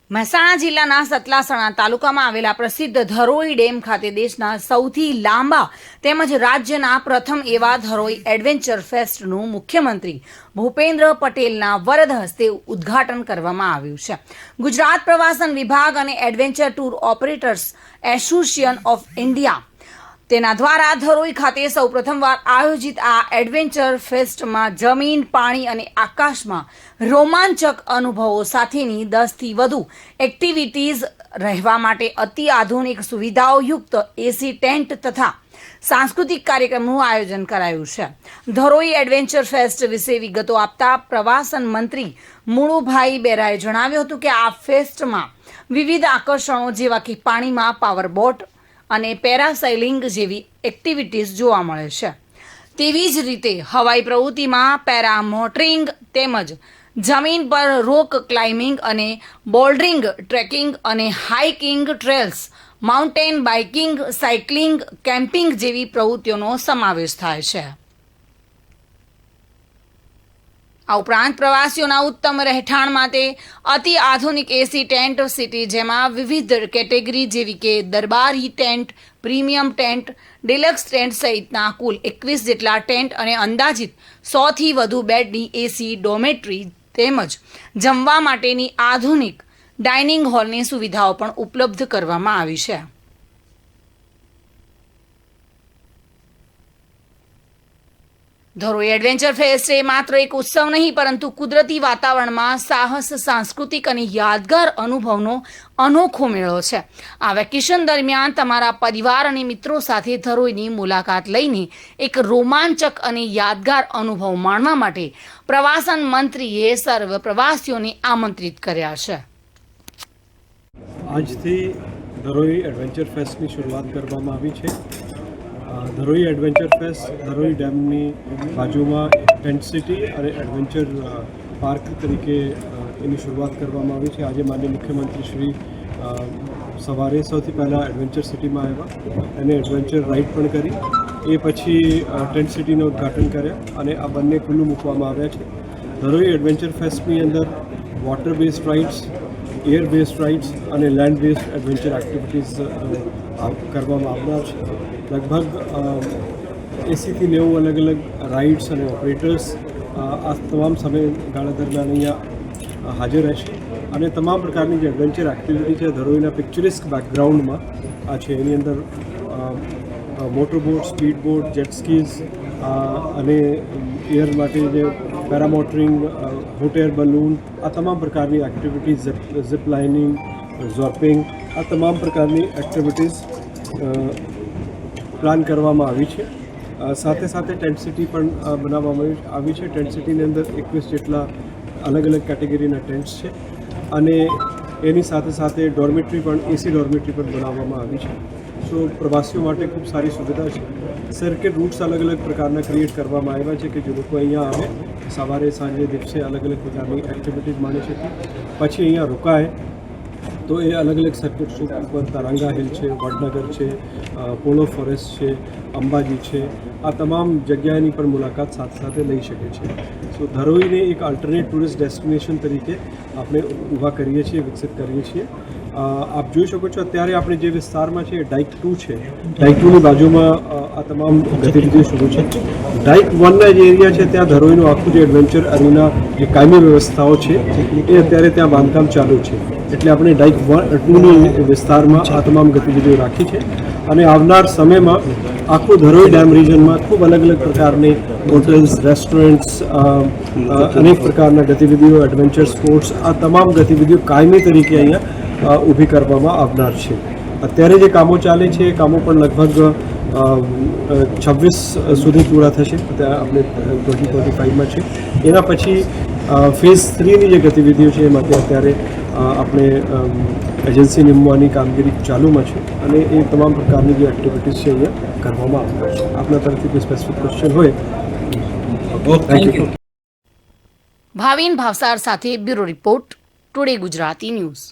મહેસાણા જિલ્લાના સતલાસણા તાલુકામાં આવેલા પ્રસિદ્ધ ધરોઈ ડેમ ખાતે દેશના સૌથી લાંબા તેમજ રાજ્યના પ્રથમ એવા ધરોઈ એડવેન્ચર ફેસ્ટનું મુખ્યમંત્રી ભૂપેન્દ્ર પટેલના વરદ હસ્તે ઉદ્ઘાટન કરવામાં આવ્યું છે. ગુજરાત પ્રવાસન વિભાગ અને adventure tour operators association of India તેના દ્વારા ધરોઈ ખાતે સૌ પ્રથમવાર આયોજિત આ એડવેન્ચર ફેસ્ટમાં જમીન, પાણી અને આકાશમાં રોમાંચક અનુભવો સાથેની 10થી વધુ એક્ટિવિટીઝ, રહેવા માટે અતિ આધુનિક સુવિધાઓયુક્ત એસી ટેન્ટ તથા સાંસ્કૃતિક કાર્યક્રમનું આયોજન કરાયું છે. ધરોઈ એડવેન્ચર ફેસ્ટ વિશે વિગતો આપતા પ્રવાસન મંત્રી મુળુભાઈ બેરાએ જણાવ્યું હતું કે આ ફેસ્ટમાં વિવિધ આકર્ષણો જેવા કે પાણીમાં પાવર બોટ અને પેરાસેલિંગ જેવી એક્ટિવિટીઝ જોવા મળે છે. તેવી જ રીતે હવાઈ પ્રવૃત્તિમાં પેરામોટરિંગ તેમજ જમીન પર રોક ક્લાઇમ્બિંગ અને બોલ્ડરિંગ, ટ્રેકિંગ અને hiking trails, mountain biking, cycling, camping જેવી પ્રવૃત્તિઓનો સમાવેશ થાય છે. આ ઉપરાંત પ્રવાસીઓના ઉત્તમ રહેઠાણ માટે અતિ આધુનિક એસી ટેન્ટ સિટી, જેમાં વિવિધ કેટેગરી જેવી કે દરબારી tent, premium tent, deluxe tent સહિતના કુલ 21 જેટલા ટેન્ટ અને અંદાજિત 100થી વધુ બેડની એસી ડોમેટ્રી તેમજ જમવા માટેની આધુનિક ડાઇનિંગ હોલની સુવિધાઓ પણ ઉપલબ્ધ કરવામાં આવી છે. ધરોઈ એડવેન્ચર ફેસ્ટ એ માત્ર એક ઉત્સવ નહીં પરંતુ કુદરતી વાતાવરણમાં સાહસ, સાંસ્કૃતિક અને યાદગાર અનુભવનો અનોખો મેળો છે. આ વેકેશન દરમિયાન તમારા પરિવાર અને મિત્રો સાથે ધરોઈની મુલાકાત લઈને એક રોમાંચક અને યાદગાર અનુભવ માણવા માટે પ્રવાસન મંત્રીએ સર્વ પ્રવાસીઓને આમંત્રિત કર્યા છે. આજથી ધરોઈ એડવેન્ચર ફેસ્ટની શરૂઆત કરવામાં આવી છે. ધરોઈ એડવેન્ચર ફેસ્ટ ધરોઈ ડેમની બાજુમાં ટેન્ટ સિટી અને એડવેન્ચર પાર્ક તરીકે એની શરૂઆત કરવામાં આવી છે. આજે માનનીય મુખ્યમંત્રી શ્રી સવારે સૌથી પહેલાં એડવેન્ચર સિટીમાં આવ્યા અને એડવેન્ચર રાઇડ પણ કરી. એ પછી ટેન્ટ સિટીનું ઉદ્ઘાટન કર્યા અને આ બંને ખુલ્લું મૂકવામાં આવ્યા છે. ધરોઈ એડવેન્ચર ફેસ્ટની અંદર water based rides, air based rides અને લેન્ડ બેઝડ એડવેન્ચર એક્ટિવિટીઝ કરવામાં આવનાર છે. લગભગ 80થી 90 અલગ અલગ રાઇડ્સ અને ઓપરેટર્સ આ તમામ સમયગાળા દરમિયાન અહીંયા હાજર રહેશે અને તમામ પ્રકારની જે એડવેન્ચર એક્ટિવિટી છે ધરોઈના પિક્ચરિસ્ક બેકગ્રાઉન્ડમાં આ છે. એની અંદર મોટરબોટ, સ્પીડ બોટ, જેટ સ્કીઝ અને એર માટે જે પેરામોટરિંગ, હોટ એર બલૂન, આ તમામ પ્રકારની એક્ટિવિટીઝ, ઝિપ લાઇનિંગ, ઝોર્પિંગ, આ તમામ પ્રકારની એક્ટિવિટીઝ પ્લાન કરવામાં આવી છે. સાથે સાથે ટેન્ટ સિટી પણ બનાવવામાં આવી છે. ટેન્ટ સિટીની અંદર 21 જેટલા અલગ અલગ કેટેગરીના ટેન્ટ્સ છે અને એની સાથે સાથે ડોર્મેટરી પણ, એસી ડોર્મેટરી પણ બનાવવામાં આવી છે. સો પ્રવાસીઓ માટે ખૂબ સારી સુવિધા છે. સર્કિટ રૂટ્સ અલગ અલગ પ્રકારના ક્રિએટ કરવામાં આવ્યા છે કે જે લોકો અહીંયા આવે, સવારે સાંજે દિવસે અલગ અલગ પ્રકારની એક્ટિવિટીઝ માણી શકે, પછી અહીંયા રોકાય તો એ અલગ અલગ સર્કિટ્સ ઉપર તરંગા હિલ છે, વડનગર છે, પોલો ફોરેસ્ટ છે, અંબાજી છે, આ તમામ જગ્યાની પણ મુલાકાત સાથે સાથે લઈ શકે છે. સો ધરોઈને એક અલ્ટરનેટ ટુરિસ્ટ ડેસ્ટિનેશન તરીકે આપણે ઊભા કરીએ છીએ, વિકસિત કરીએ છીએ. આપ જોઈ શકો છો અત્યારે આપણે જે વિસ્તારમાં છે ડાઇક 2 છે. ડાઇક 2ની બાજુમાં આ તમામ ગતિવિધિઓ શરૂ છે. ડાઇક 1ના જે એરિયા છે ત્યાં ધરોઈનું આખું જે એડવેન્ચર અરીના જે કાયમી વ્યવસ્થાઓ છે એ અત્યારે ત્યાં બાંધકામ ચાલુ છે. એટલે આપણે ડાઇક 2ની વિસ્તારમાં આ તમામ ગતિવિધિઓ રાખી છે અને આવનાર સમયમાં આખું ધરોઈ ડેમ રિજનમાં ખૂબ અલગ અલગ પ્રકારની હોટેલ્સ, રેસ્ટોરન્ટ્સ, અનેક પ્રકારના ગતિવિધિઓ, એડવેન્ચર સ્પોર્ટ્સ, આ તમામ ગતિવિધિઓ કાયમી તરીકે અહીંયા ઊભી કરવામાં આવનાર છે. અત્યારે જે કામો ચાલે છે એ કામો પણ લગભગ 26 સુધી પૂરા થશે. આપણે 2025માં છે. એના પછી ફેઝ 3ની જે ગતિવિધિઓ છે એમાં અત્યારે આપણે એજન્સી નિમવાની કામગીરી ચાલુમાં છે અને એ તમામ પ્રકારની જે એક્ટિવિટીઝ છે અહીંયા કરવામાં આવનાર છે. આપના તરફથી કોઈ સ્પેસિફિક ક્વેશ્ચન હોય. Thank you. ભાવિન ભાવસાર સાથે bureau report, today Gujarati news.